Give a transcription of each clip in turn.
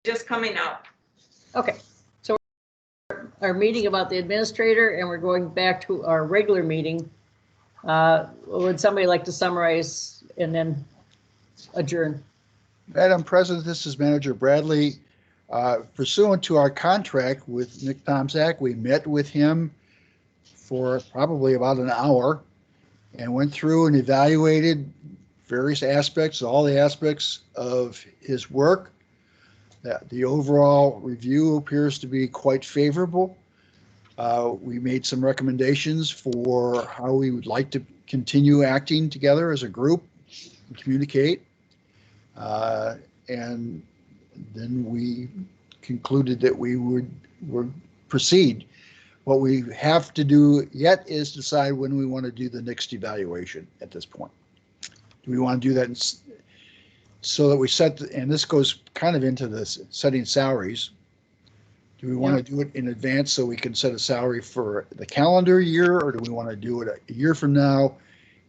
just coming up. Okay, so our meeting about the administrator, and we're going back to our regular meeting. Would somebody like to summarize and then adjourn? Madam President, this is Manager Bradley. Pursuant to our contract with Nick Tomczak, we met with him for probably about an hour and went through and evaluated various aspects, all the aspects of his work. The overall review appears to be quite favorable. We made some recommendations for how we would like to continue acting together as a group and communicate. And then we concluded that we would proceed. What we have to do yet is decide when we want to do the next evaluation at this point. Do we want to do that so that we set, and this goes kind of into this setting salaries. Do we want to do it in advance so we can set a salary for the calendar year, or do we want to do it a year from now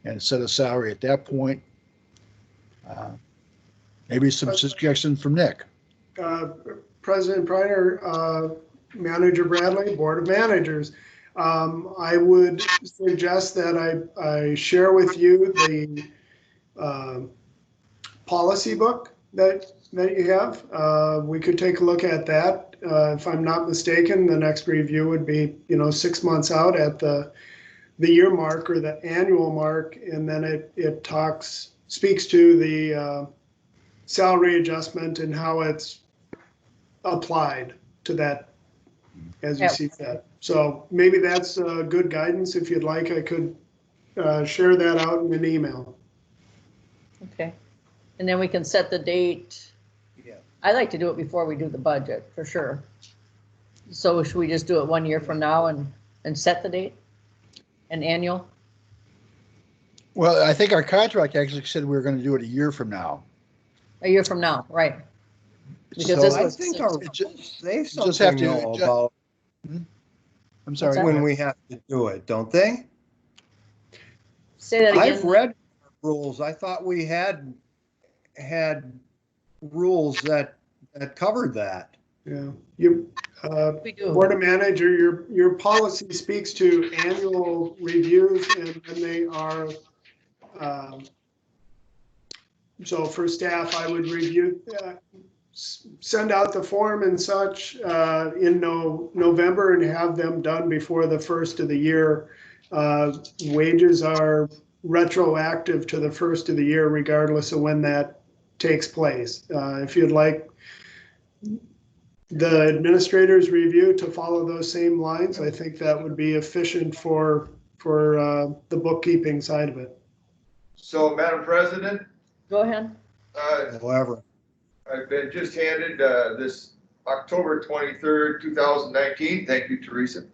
and set a salary at that point? Maybe some suggestion from Nick. President Pryor, Manager Bradley, Board of Managers. I would suggest that I share with you the policy book that you have. We could take a look at that. If I'm not mistaken, the next review would be 6 months out at the year mark or the annual mark, and then it speaks to the salary adjustment and how it's applied to that as you see that. So maybe that's good guidance. If you'd like, I could share that out in an email. Okay, and then we can set the date. Yeah. I like to do it before we do the budget, for sure. So should we just do it 1 year from now and set the date? An annual? Well, I think our contract actually said we were going to do it a year from now. A year from now, right? Because So this I was think they just have something to know adjust- about I'm sorry. that? when we have to do it, don't they? Say that again. I've read rules. I thought we had rules that covered that. Yeah. We do. Board of Manager, your policy speaks to annual reviews, and then they are, so for staff, I would review, send out the form and such in November and have them done before the first of the year. Wages are retroactive to the first of the year, regardless of when that takes place. If you'd like the administrator's review to follow those same lines, I think that would be efficient for the bookkeeping side of it. So, Madam President, Go ahead. However, I've been just handed this October 23rd, 2019. Thank you, Teresa.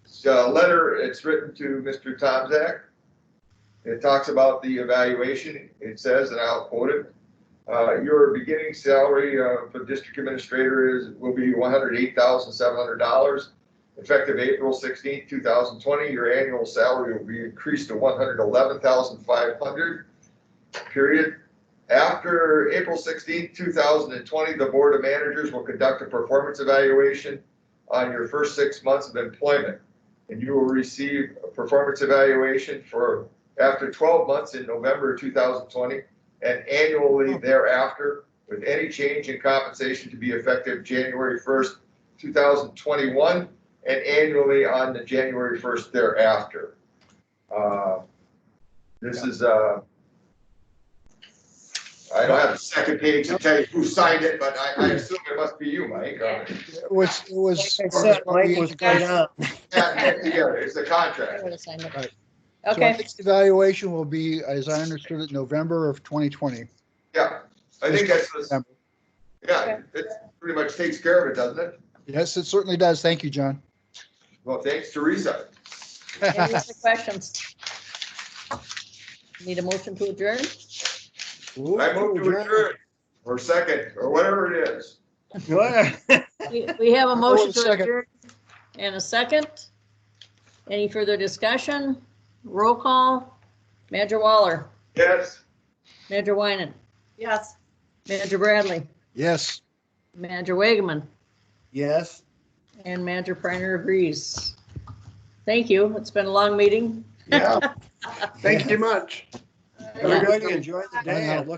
It's a letter, it's written to Mr. Tomczak. It talks about the evaluation. It says, and I'll quote it, your beginning salary for district administrator will be $108,700. Effective April 16th, 2020, your annual salary will be increased to $111,500, period. After April 16th, 2020, the Board of Managers will conduct a performance evaluation on your first 6 months of employment, and you will receive a performance evaluation for after 12 months in November 2020 and annually thereafter, with any change in compensation to be effective January 1st, 2021, and annually on the January 1st thereafter. This is, I don't have the second page to tell you who signed it, but I assume it must be you, Mike. It was. like I said, Mike was right on. Yeah, it's a I contract. would have signed it. Right. So our Okay, next evaluation will be, as I understood it, November of 2020. Yeah, I think that's, November. yeah, it pretty much takes care of it, doesn't it? Yes, it certainly does. Thank you, John. Well, thanks, Teresa. any other questions? Need a motion to adjourn? I move to adjourn, or second, or whatever it is. We have a motion to second. adjourn and a second. Any further discussion? Roll call. Manager Waller, Yes. Manager Winan, Yes. Manager Bradley, Yes. Manager Wageman, Yes. and Manager Priner agrees. Thank you. It's been a long meeting. Yeah. Thank you much. Have a good Everybody night. enjoy the day. It looks